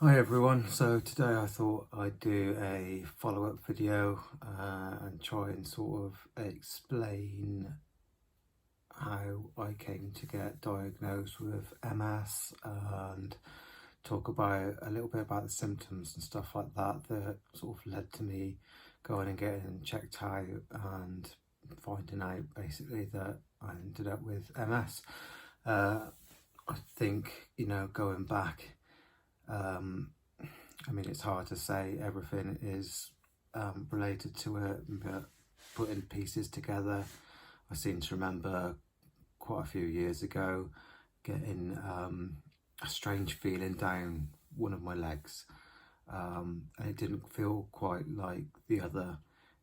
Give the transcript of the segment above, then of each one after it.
Hi everyone, so today I thought I'd do a follow-up video and try and sort of explain how I came to get diagnosed with MS and talk about a little bit about the symptoms and stuff like that that sort of led to me going and getting checked out and finding out basically that I ended up with MS. I think, going back, I mean, it's hard to say everything is related to it, but putting pieces together, I seem to remember quite a few years ago getting a strange feeling down one of my legs, and it didn't feel quite like the other.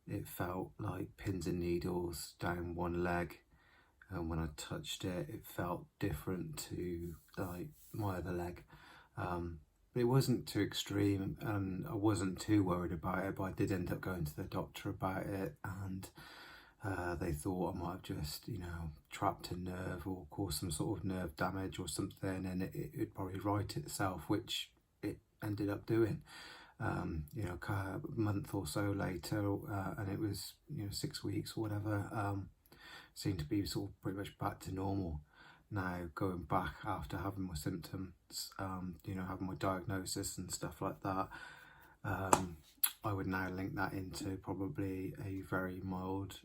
It felt like pins and needles down one leg, and when I touched it, it felt different to like my other leg. But it wasn't too extreme, and I wasn't too worried about it. But I did end up going to the doctor about it, and they thought I might have just, trapped a nerve or caused some sort of nerve damage or something, and it'd probably right itself, which it ended up doing. A month or so later, and it was 6 weeks or whatever. Seemed to be sort of pretty much back to normal now, going back after having my symptoms, having my diagnosis and stuff like that. I would now link that into probably a very mild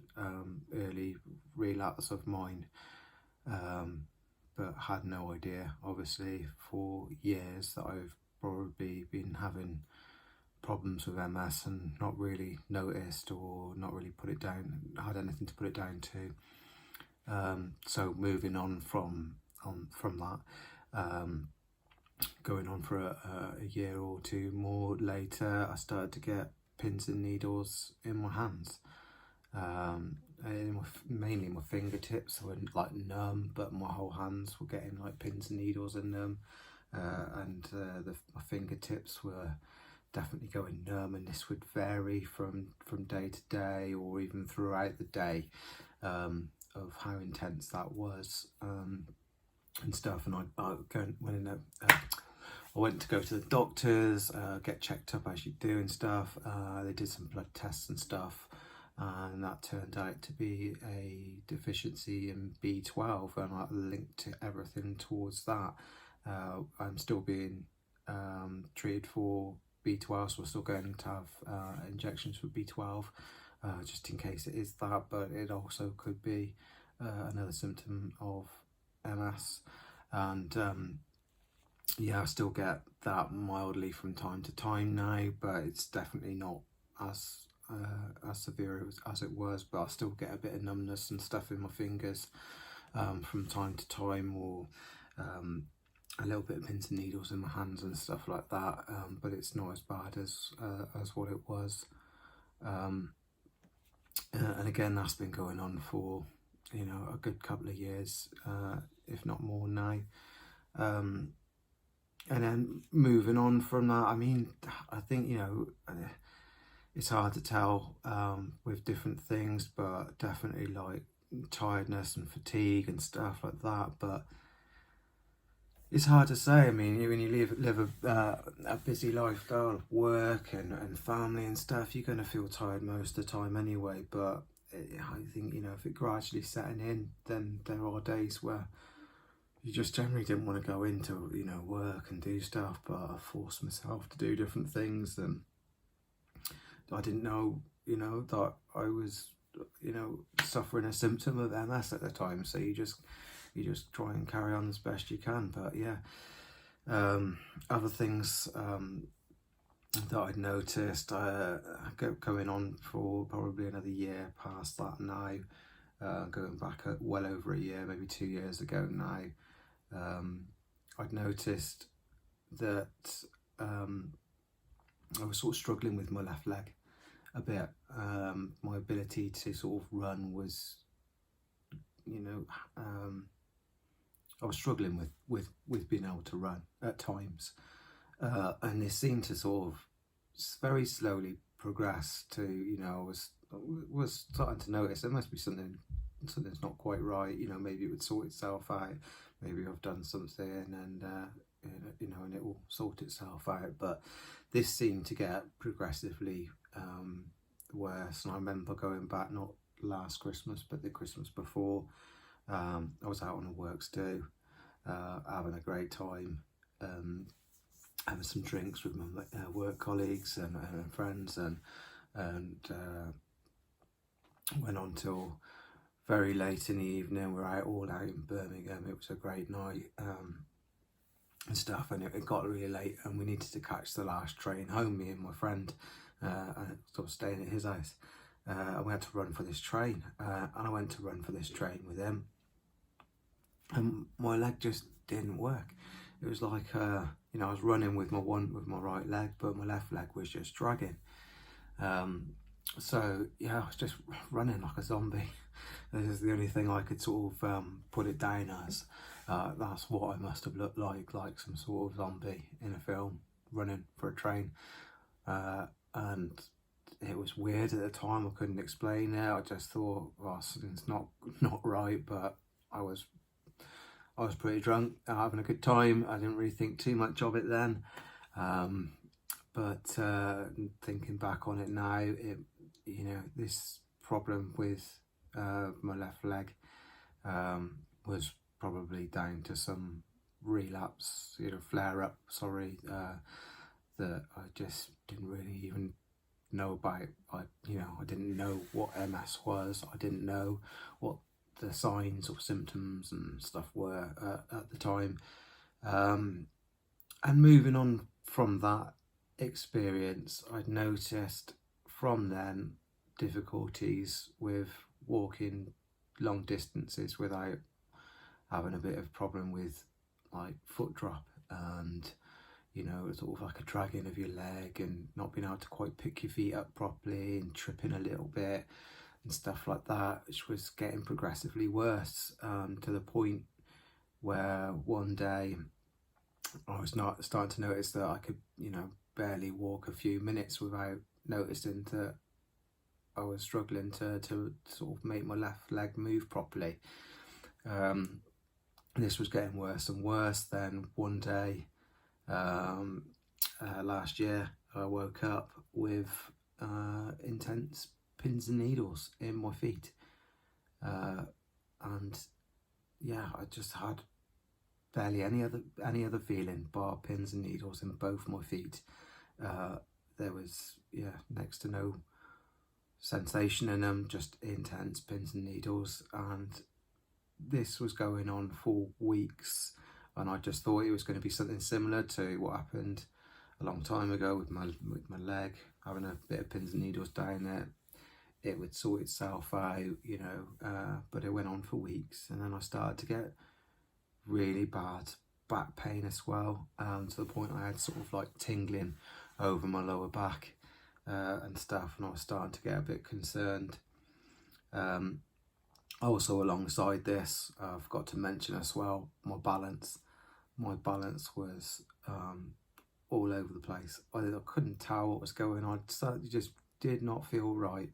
early relapse of mine, but had no idea, obviously, for years that I've probably been having problems with MS and not really noticed or not really had anything to put it down to. So moving on from that, going on for a year or two more later, I started to get pins and needles in my hands, mainly my fingertips were like numb, but my whole hands were getting like pins and needles in them, and my fingertips were definitely going numb, and this would vary from day to day or even throughout the day, of how intense that was, and stuff. And I went to go to the doctors, get checked up as you do and stuff. They did some blood tests and stuff, and that turned out to be a deficiency in B12, and I linked to everything towards that. I'm still being treated for B12, so we're still going to have injections for B12, just in case it is that, but it also could be another symptom of MS. And I still get that mildly from time to time now, but it's definitely not as severe as it was. But I still get a bit of numbness and stuff in my fingers from time to time, or a little bit of pins and needles in my hands and stuff like that, but it's not as bad as what it was. And again, that's been going on for a good couple of years, if not more now. And then moving on from that, I mean, I think it's hard to tell with different things, but definitely like tiredness and fatigue and stuff like that. But it's hard to say. I mean, when you live a busy lifestyle of work and family and stuff, you're going to feel tired most of the time anyway. But I think, if it gradually setting in, then there are days where you just generally didn't want to go into, work and do stuff, but I forced myself to do different things, and I didn't know, that I was, suffering a symptom of MS at the time. So you just try and carry on as best you can. But yeah, other things that I'd noticed, going on for probably another year past that now, going back well over a year, maybe 2 years ago now, I'd noticed that I was sort of struggling with my left leg a bit. My ability to sort of run was, I was struggling with being able to run at times, and this seemed to sort of very slowly progress to, I was starting to notice there must be something's not quite right. Maybe it would sort itself out. maybe I've done something, and you know, and it will sort itself out. But this seemed to get progressively worse. And I remember going back, not last Christmas but the Christmas before, I was out on a works do, having a great time, having some drinks with my work colleagues and friends, and went on till very late in the evening. We're all out in Birmingham. It was a great night, and stuff, and it got really late, and we needed to catch the last train home, me and my friend, and sort of staying at his house, and we had to run for this train, and I went to run for this train with him, and my leg just didn't work. It was like, you know, I was running with my right leg, but my left leg was just dragging. So yeah, I was just running like a zombie. This is the only thing I could sort of put it down as. That's what I must have looked like some sort of zombie in a film, running for a train. And it was weird at the time. I couldn't explain it. I just thought, well, it's not right. But I was pretty drunk, having a good time. I didn't really think too much of it then. But thinking back on it now, you know, this problem with my left leg was probably down to some relapse, you know, flare up, that I just didn't really even know about. I didn't know what MS was. I didn't know what the signs or symptoms and stuff were at the time. And moving on from that experience, I'd noticed from then difficulties with walking long distances without having a bit of problem with like foot drop, and you know, sort of like a dragging of your leg and not being able to quite pick your feet up properly and tripping a little bit and stuff like that, which was getting progressively worse, to the point where one day I was not starting to notice that I could, you know, barely walk a few minutes without noticing that I was struggling to sort of make my left leg move properly. This was getting worse and worse. Then one day last year, I woke up with intense pins and needles in my feet, and yeah, I just had barely any other feeling bar pins and needles in both my feet. There was next to no sensation in them, just intense pins and needles, and this was going on for weeks, and I just thought it was going to be something similar to what happened a long time ago with my leg, having a bit of pins and needles down there. It would sort itself out, you know, but it went on for weeks, and then I started to get really bad back pain as well, to the point I had sort of like tingling over my lower back and stuff, and I was starting to get a bit concerned. Also alongside this, I forgot to mention as well, my balance was all over the place. I couldn't tell what was going on. It just did not feel right,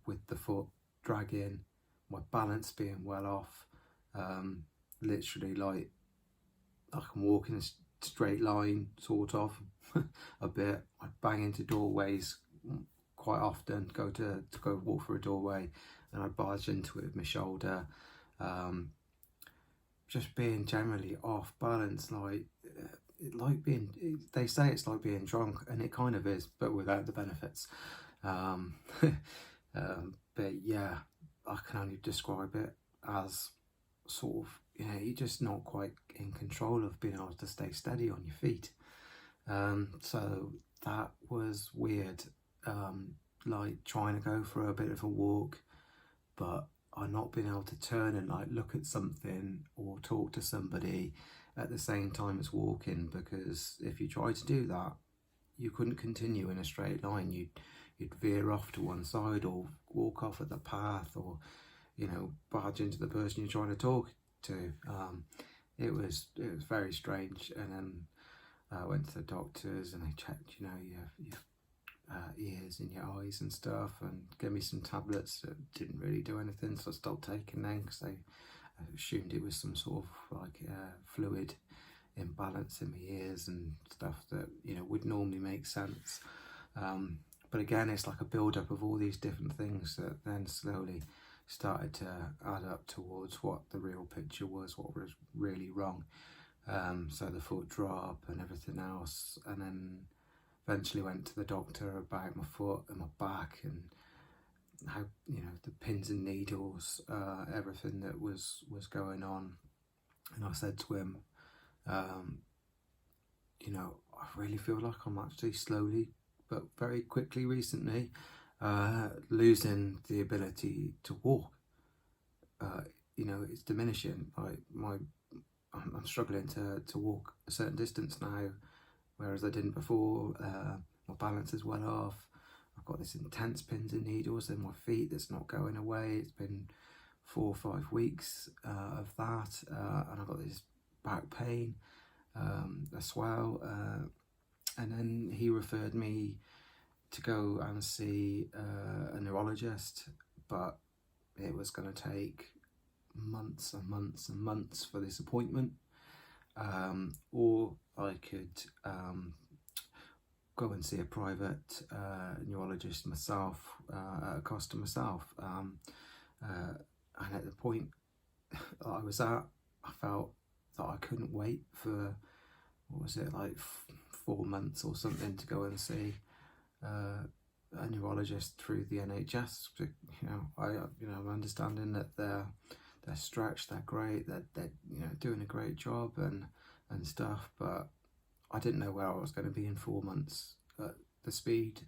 with the foot dragging, my balance being well off, literally like I can walk in a straight line, sort of, a bit. I bang into doorways quite often, go walk through a doorway, and I barge into it with my shoulder, just being generally off balance, they say it's like being drunk, and it kind of is, but without the benefits. But yeah, I can only describe it as sort of, you know, you're just not quite in control of being able to stay steady on your feet. So that was weird, like trying to go for a bit of a walk, but I'm not being able to turn and like look at something or talk to somebody at the same time as walking, because if you try to do that, you couldn't continue in a straight line. You'd veer off to one side or walk off at the path, or, you know, barge into the person you're trying to talk to. It was very strange. And then I went to the doctors, and they checked, you know, your ears and your eyes and stuff, and gave me some tablets that didn't really do anything, so I stopped taking them because they I assumed it was some sort of like fluid imbalance in my ears and stuff that, you know, would normally make sense. But again, it's like a build-up of all these different things that then slowly started to add up towards what the real picture was, what was really wrong. So the foot drop and everything else, and then eventually went to the doctor about my foot and my back and how, you know, the pins and needles, everything that was going on. And I said to him, you know, I really feel like I'm actually slowly but very quickly recently losing the ability to walk. You know, it's diminishing. I'm struggling to walk a certain distance now, whereas I didn't before. My balance is well off. I've got this intense pins and needles in my feet that's not going away. It's been 4 or 5 weeks of that, and I've got this back pain as well. And then he referred me to go and see a neurologist, but it was going to take months and months and months for this appointment, or I could go and see a private neurologist myself at a cost to myself. And at the point that I was at, I felt that I couldn't wait for, what was it, like 4 months or something to go and see a neurologist through the NHS. You know, I'm understanding that they're stretched, they're great, they're you know, doing a great job and stuff, but I didn't know where I was going to be in 4 months. At the speed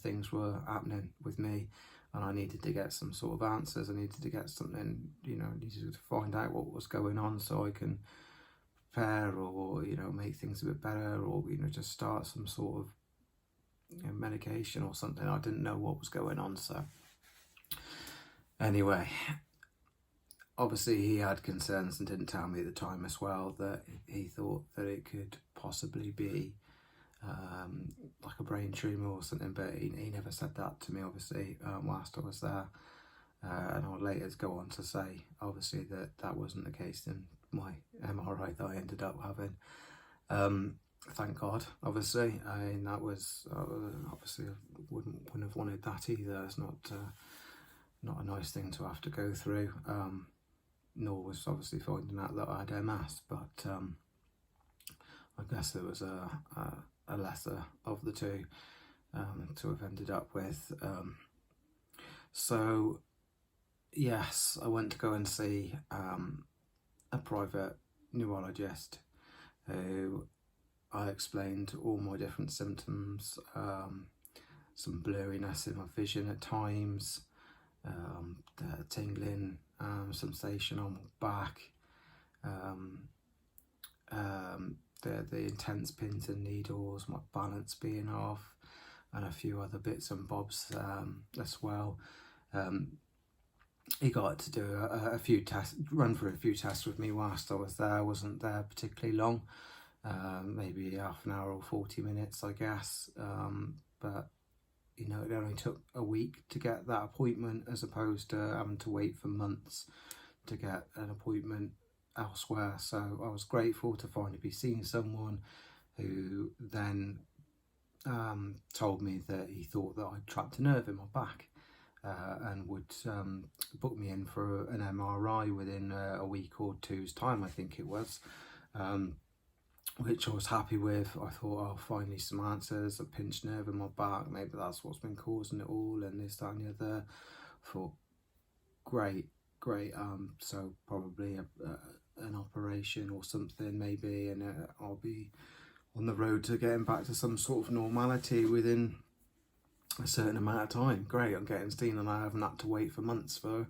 things were happening with me, and I needed to get some sort of answers. I needed to get something, you know, needed to find out what was going on so I can prepare, or, you know, make things a bit better, or, you know, just start some sort of, you know, medication or something. I didn't know what was going on. So anyway, obviously he had concerns and didn't tell me at the time as well that he thought that it could possibly be like a brain tumour or something, but he never said that to me, obviously, whilst I was there. And I'll later go on to say, obviously, that wasn't the case in my MRI that I ended up having. Thank God, obviously. I mean, that was obviously, I wouldn't have wanted that either. It's not a nice thing to have to go through. Nor was obviously finding out that I had MS, but I guess it was a lesser of the two to have ended up with. So yes, I went to go and see a private neurologist who I explained all my different symptoms, some blurriness in my vision at times, the tingling sensation on my back, the intense pins and needles, my balance being off, and a few other bits and bobs as well. He got to do a few tests, run through a few tests with me whilst I was there. I wasn't there particularly long, maybe half an hour or 40 minutes, I guess. But you know, it only took a week to get that appointment, as opposed to having to wait for months to get an appointment elsewhere. So I was grateful to finally be seeing someone who then told me that he thought that I'd trapped a nerve in my back, and would book me in for an MRI within a week or two's time, I think it was, which I was happy with. I thought, oh, finally some answers, a pinched nerve in my back, maybe that's what's been causing it all, and this, that and the other. I thought, great, so probably an operation or something maybe, and I'll be on the road to getting back to some sort of normality within a certain amount of time. Great, I'm getting seen and I haven't had to wait for months for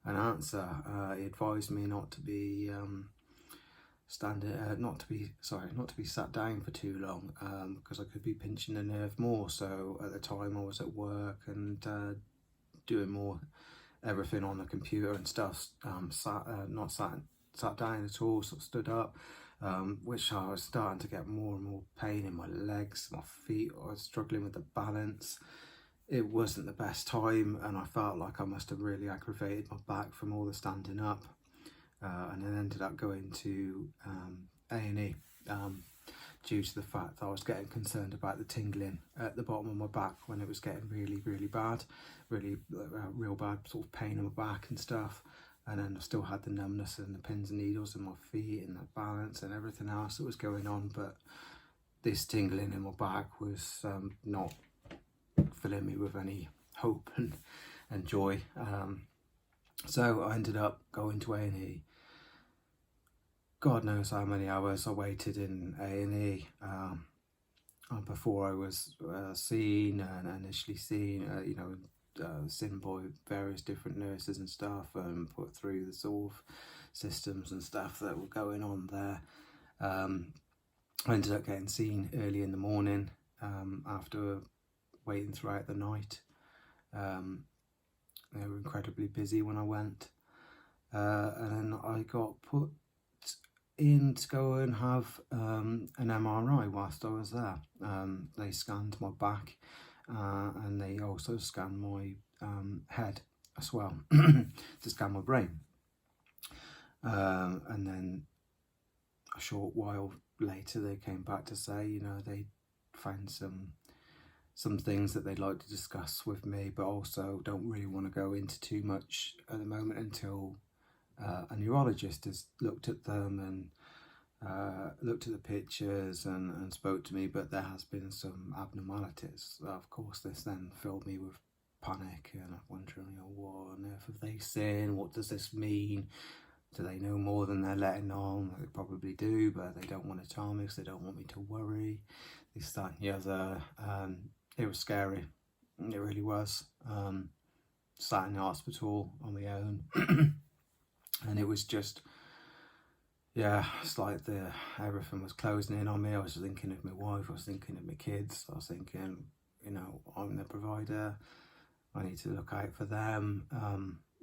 an answer. He advised me not to be not to be sat down for too long, because I could be pinching the nerve more. So at the time I was at work and doing more everything on the computer and stuff, not sat down at all, sort of stood up, which I was starting to get more and more pain in my legs, my feet. I was struggling with the balance. It wasn't the best time, and I felt like I must have really aggravated my back from all the standing up. and then ended up going to A&E due to the fact that I was getting concerned about the tingling at the bottom of my back when it was getting really bad, real bad sort of pain in my back and stuff. And then I still had the numbness and the pins and needles in my feet and the balance and everything else that was going on, but this tingling in my back was not filling me with any hope and joy. So I ended up going to A&E. God knows how many hours I waited in A&E before I was seen and initially seen, seen by various different nurses and stuff, and put through the sort of systems and stuff that were going on there. I ended up getting seen early in the morning after waiting throughout the night. They were incredibly busy when I went, and then I got put in to go and have an MRI whilst I was there. They scanned my back and they also scanned my head as well to scan my brain. And then a short while later they came back to say, they found some things that they'd like to discuss with me, but also don't really want to go into too much at the moment until a neurologist has looked at them and looked at the pictures and spoke to me, but there has been some abnormalities. Of course, this then filled me with panic and I'm wondering, what on earth have they seen? What does this mean? Do they know more than they're letting on? They probably do, but they don't want to tell me because they don't want me to worry. This, that, and the other. It was scary. It really was. Sat in the hospital on my own. And it was just, it's like everything was closing in on me. I was thinking of my wife, I was thinking of my kids, I was thinking, I'm the provider, I need to look out for them.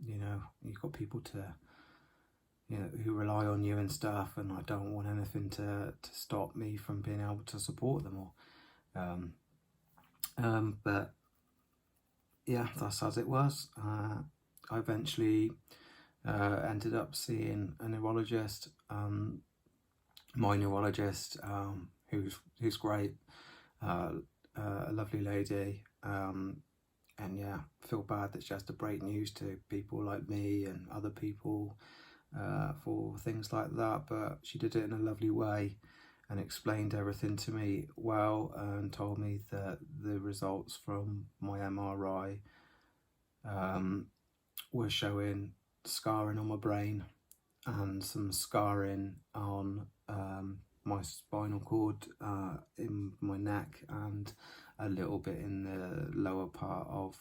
You've got people who rely on you and stuff, and I don't want anything to stop me from being able to support them all. But yeah, that's as it was. I eventually ended up seeing a neurologist, my neurologist, who's great, a lovely lady, and feel bad that she has to break news to people like me and other people for things like that, but she did it in a lovely way and explained everything to me well, and told me that the results from my MRI were showing scarring on my brain and some scarring on my spinal cord in my neck and a little bit in the lower part of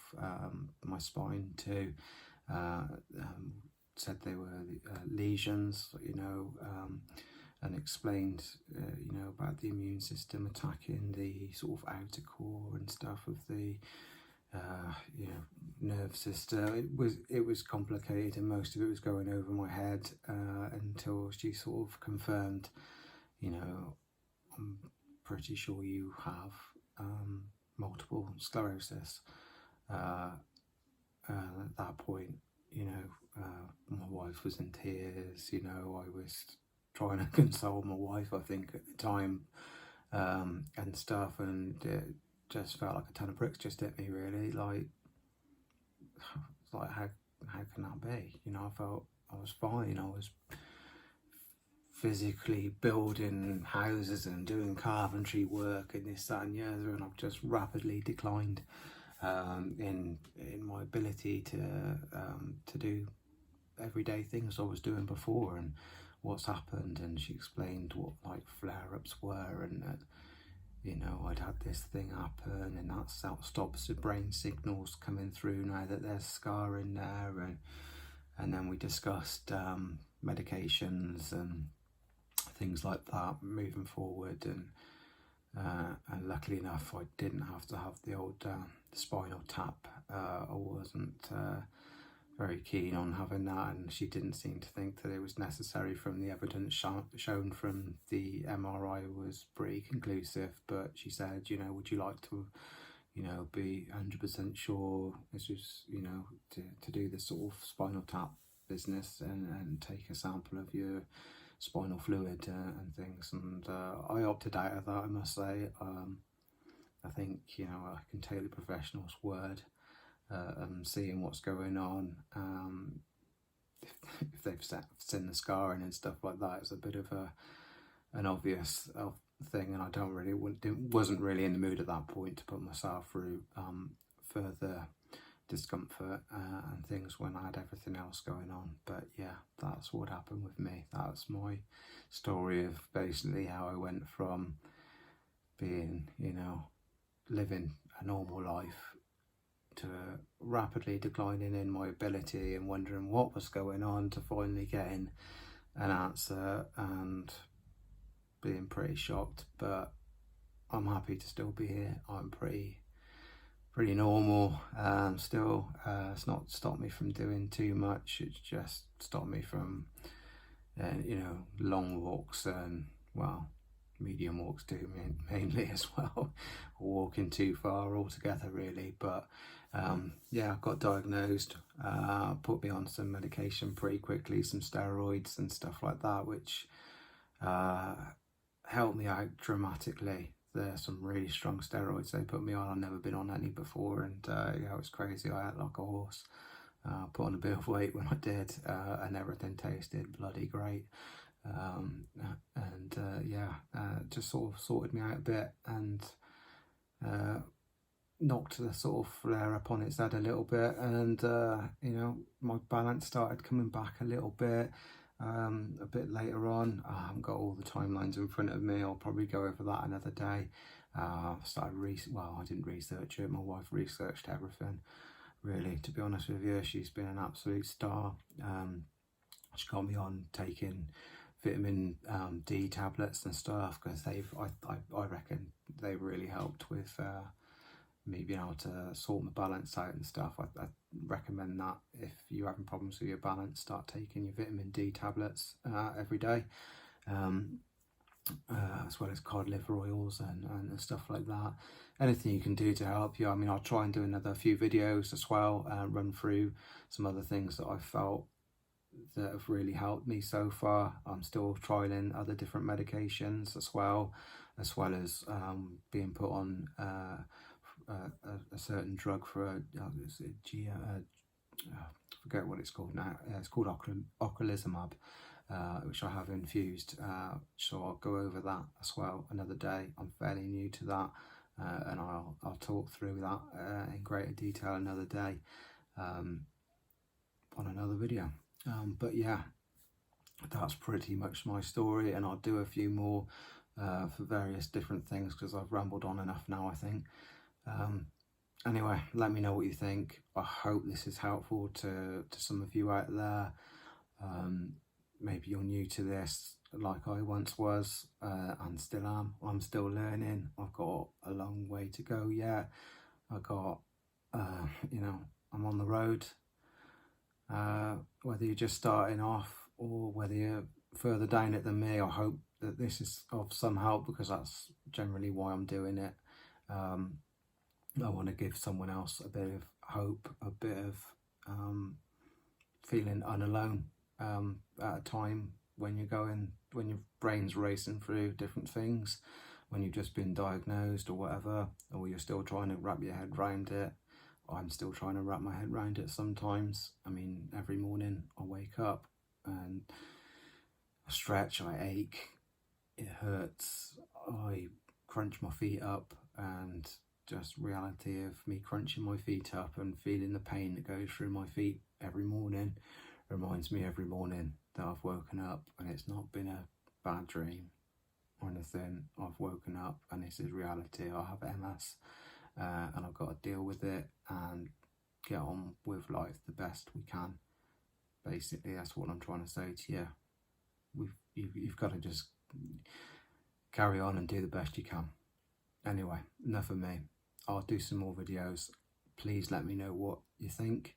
my spine too. Said they were lesions, and explained, about the immune system attacking the sort of outer core and stuff of the nerve system. It was complicated, and most of it was going over my head until she sort of confirmed, I'm pretty sure you have multiple sclerosis. At that point, my wife was in tears. I was trying to console my wife, I think, at the time, and stuff, and it just felt like a ton of bricks just hit me, really. Like how can that be? I felt I was fine. I was physically building houses and doing carpentry work and this, that, and the other, and I've just rapidly declined in my ability to do everyday things I was doing before, and what's happened. And she explained what flare-ups were, and that I'd had this thing happen, and that stops the brain signals coming through now that there's scarring there, and then we discussed medications and things like that moving forward, and luckily enough I didn't have to have the old spinal tap. I wasn't very keen on having that, and she didn't seem to think that it was necessary. From the evidence shown from the MRI was pretty conclusive, but she said, would you like to be 100% sure this was, to do this sort of spinal tap business and take a sample of your spinal fluid and things, and I opted out of that, I must say. I think, you know, I can take the professional's word and seeing what's going on. If they've seen the scarring and stuff like that, it's a bit of an obvious thing, and I wasn't really in the mood at that point to put myself through further discomfort and things when I had everything else going on. But yeah, that's what happened with me. That's my story of basically how I went from being, you know, living a normal life to rapidly declining in my ability and wondering what was going on, to finally getting an answer and being pretty shocked. But I'm happy to still be here. I'm pretty normal still. It's not stopped me from doing too much. It's just stopped me from you know, long walks and, well, medium walks too, mainly as well, walking too far altogether really. But yeah, I got diagnosed, put me on some medication pretty quickly, some steroids and stuff like that, which helped me out dramatically. There's some really strong steroids they put me on. I've never been on any before, and yeah, it was crazy. I ate like a horse, put on a bit of weight when I did, and everything tasted bloody great. Yeah, just sort of sorted me out a bit, and knocked the sort of flare up on its head a little bit, and you know, my balance started coming back a little bit. A bit later on, I haven't got all the timelines in front of me, I'll probably go over that another day. I didn't research it, my wife researched everything, really, to be honest with you. She's been an absolute star. She got me on taking vitamin D tablets and stuff, because I reckon they really helped with me being able to sort my balance out and stuff. I recommend that if you're having problems with your balance, start taking your vitamin D tablets every day, as well as cod liver oils and stuff like that. Anything you can do to help you. I mean, I'll try and do another few videos as well, run through some other things that I felt that have really helped me so far. I'm still trialing other different medications as well as being put on a certain drug for I forget what it's called now. It's called ocrelizumab, which I have infused. So I'll go over that as well another day. I'm fairly new to that, and I'll talk through that in greater detail another day on another video. But yeah, that's pretty much my story, and I'll do a few more for various different things, because I've rambled on enough now, I think. Anyway, let me know what you think. I hope this is helpful to some of you out there. Maybe you're new to this like I once was, and still am. I'm still learning. I've got a long way to go yet. I got, you know, I'm on the road. Whether you're just starting off or whether you're further down it than me, I hope that this is of some help, because that's generally why I'm doing it. I want to give someone else a bit of hope, a bit of feeling unalone at a time when your brain's racing through different things, when you've just been diagnosed or whatever, or you're still trying to wrap your head around it. I'm still trying to wrap my head around it sometimes. I mean, every morning I wake up and I stretch, I ache, it hurts, I crunch my feet up, and just reality of me crunching my feet up and feeling the pain that goes through my feet every morning reminds me every morning that I've woken up, and it's not been a bad dream or anything. I've woken up and this is reality. I have MS, and I've got to deal with it and get on with life the best we can. Basically, that's what I'm trying to say to you. You've got to just carry on and do the best you can. Anyway, enough of me. I'll do some more videos. Please let me know what you think.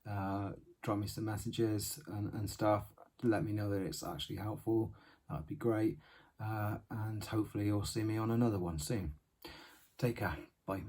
Drop me some messages and stuff. Let me know that it's actually helpful. That would be great. And hopefully you'll see me on another one soon. Take care. Bye.